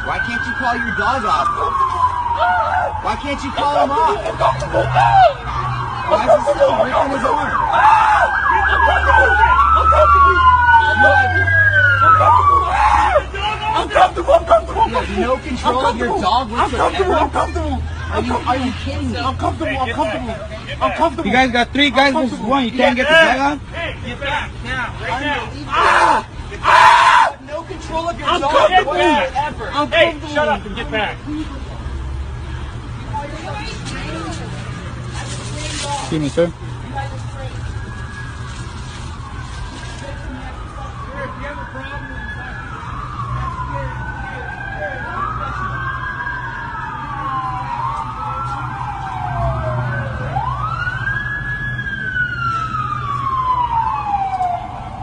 Why can't you call your dog off? Why can't you call him off? Why is he still gripping his arm? I'm comfortable. You have no control of your dog whatsoever? I'm comfortable. Are you kidding me? I'm comfortable. You guys got 3 guys versus 1. You can't get the tag on? Get back now, right now. You have no control of your dog whatsoever. Hey, shut up and get back. Excuse me, sir.